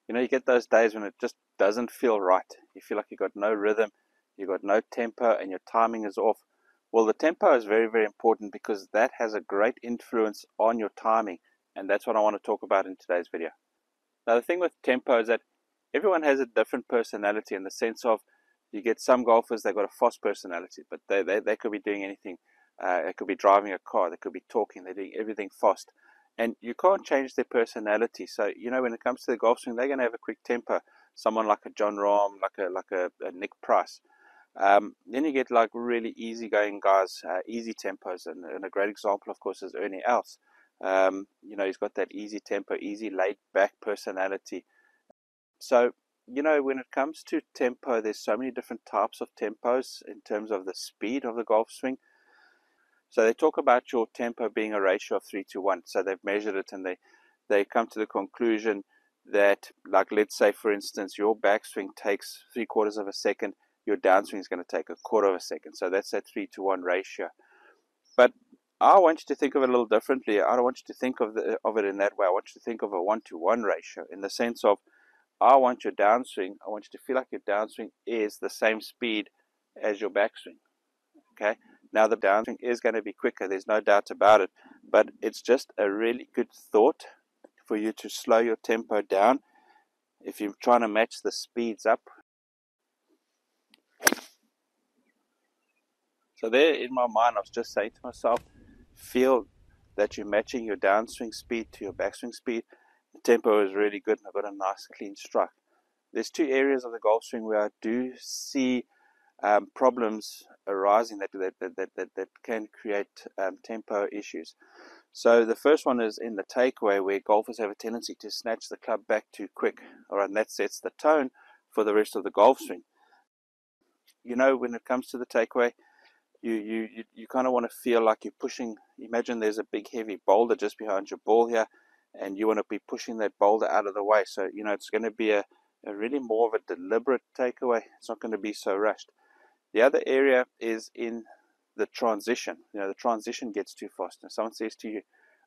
You know, you get those days when it just doesn't feel right. You feel like you've got no rhythm, you've got no tempo, and your timing is off. Well, the tempo is very, very important because that has a great influence on your timing, and that's what I want to talk about in today's video. Now, the thing with tempo is that everyone has a different personality in the sense of you get some golfers, they've got a fast personality, but they could be doing anything. They could be driving a car, they could be talking, they're doing everything fast. And you can't change their personality. So, you know, when it comes to the golf swing, they're going to have a quick tempo. Someone like a John Rahm, like a Nick Price. Then you get like really easygoing guys, easy tempos. And a great example, of course, is Ernie Els. You know, he's got that easy tempo, easy laid back personality. So, you know, when it comes to tempo, there's so many different types of tempos in terms of the speed of the golf swing. So they talk about your tempo being a ratio of 3 to 1. So they've measured it, and they come to the conclusion that, like, let's say, for instance, your backswing takes 3/4 of a second, your downswing is going to take 1/4 of a second. So that's that 3 to 1 ratio. But I want you to think of it a little differently. I don't want you to think of it in that way. I want you to think of a 1 to 1 ratio in the sense of, I want your downswing, I want you to feel like your downswing is the same speed as your backswing. Okay? Now, the downswing is going to be quicker, there's no doubt about it, but it's just a really good thought for you to slow your tempo down if you're trying to match the speeds up. So there in my mind, I was just saying to myself, feel that you're matching your downswing speed to your backswing speed. The tempo is really good, and I've got a nice clean strike. There's two areas of the golf swing where I do see problems arising that can create tempo issues. So the first one is in the takeaway, where golfers have a tendency to snatch the club back too quick. All right, and that sets the tone for the rest of the golf swing. You know, when it comes to the takeaway, you kind of want to feel like you're pushing. Imagine there's a big heavy boulder just behind your ball here, and you want to be pushing that boulder out of the way. So, you know, it's going to be a really more of a deliberate takeaway. It's not going to be so rushed. The other area is in the transition. You know, the transition gets too fast. And someone says to you,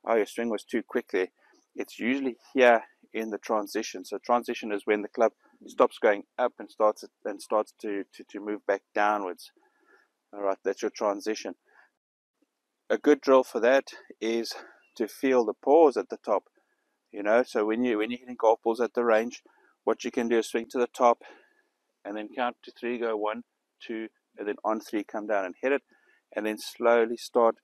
oh, your swing was too quickly. It's usually here in the transition. So transition is when the club stops going up and starts to move back downwards. All right, that's your transition. A good drill for that is to feel the pause at the top. You know, so when you're hitting golf balls at the range, what you can do is swing to the top and then count to 3, go 1, 2, and then on 3 come down and hit it, and then slowly start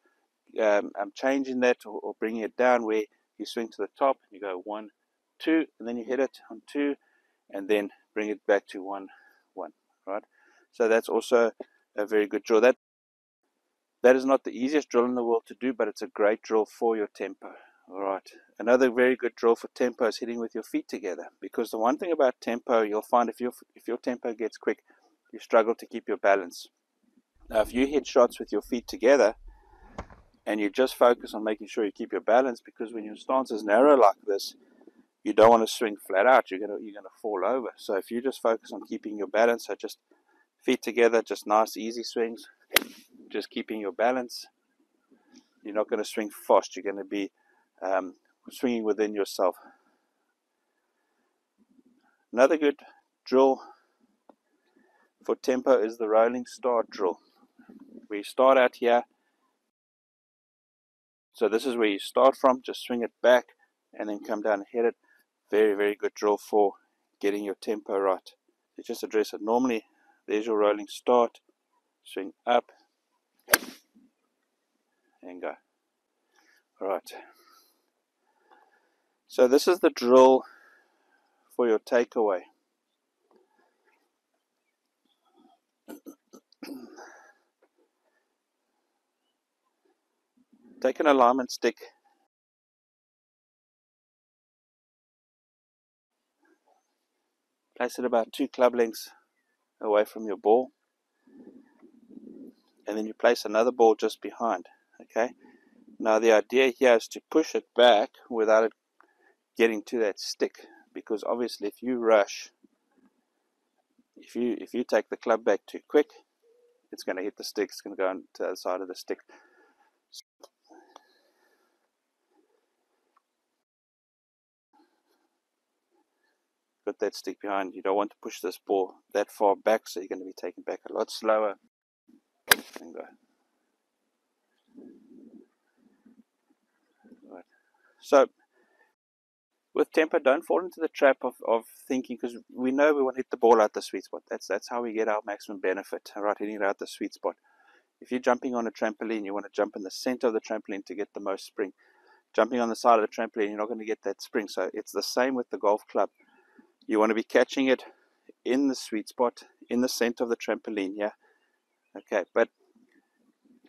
changing that or bringing it down, where you swing to the top and you go 1, 2, and then you hit it on 2, and then bring it back to 1, 1. Right. So that's also a very good drill. That is not the easiest drill in the world to do, but it's a great drill for your tempo. All right. Another very good drill for tempo is hitting with your feet together, because the one thing about tempo, you'll find if your tempo gets quick, you struggle to keep your balance. Now, if you hit shots with your feet together and you just focus on making sure you keep your balance, because when your stance is narrow like this, you don't want to swing flat out. You're gonna fall over. So if you just focus on keeping your balance, so just feet together, just nice easy swings, just keeping your balance. You're not going to swing fast. You're going to be swinging within yourself. Another good drill for tempo is the rolling start drill. We start out here. So this is where you start from. Just swing it back and then come down and hit it. Very, very good drill for getting your tempo right. You just address it normally. There's your rolling start. Swing up and go. All right. So this is the drill for your takeaway. Take an alignment stick, place it about 2 club lengths away from your ball, and then you place another ball just behind. Okay. Now the idea here is to push it back without it getting to that stick, because obviously if you rush, if you take the club back too quick, it's going to hit the stick. It's going to go on to the other side of the stick. got that stick behind. You don't want to push this ball that far back, so you're going to be taken back a lot slower. And go. Right. So with tempo, don't fall into the trap of thinking, because we know we want to hit the ball out the sweet spot. That's how we get our maximum benefit, right? Hitting it out the sweet spot. If you're jumping on a trampoline, you want to jump in the center of the trampoline to get the most spring. Jumping on the side of the trampoline, you're not going to get that spring. So it's the same with the golf club. You want to be catching it in the sweet spot, in the center of the trampoline, yeah? Okay, but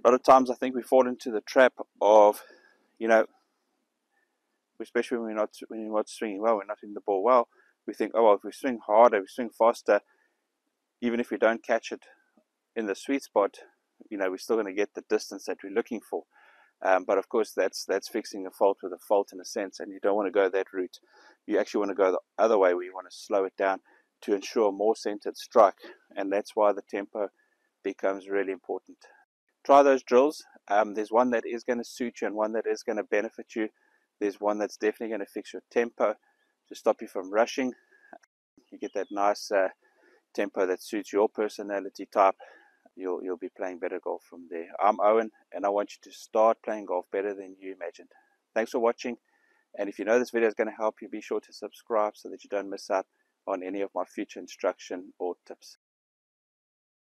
a lot of times I think we fall into the trap of, you know, especially when we're not swinging well, we're not hitting the ball well, we think, oh, well, if we swing harder, we swing faster, even if we don't catch it in the sweet spot, you know, we're still going to get the distance that we're looking for. But of course, that's fixing a fault with a fault in a sense, and you don't want to go that route. You actually want to go the other way, where you want to slow it down to ensure more centered strike, and that's why the tempo becomes really important. Try those drills. There's one that is going to suit you and one that is going to benefit you. There's one that's definitely going to fix your tempo to stop you from rushing. You get that nice tempo that suits your personality type. You'll be playing better golf from there. I'm Owen, and I want you to start playing golf better than you imagined. Thanks for watching, and if you know this video is going to help you, be sure to subscribe so that you don't miss out on any of my future instruction or tips.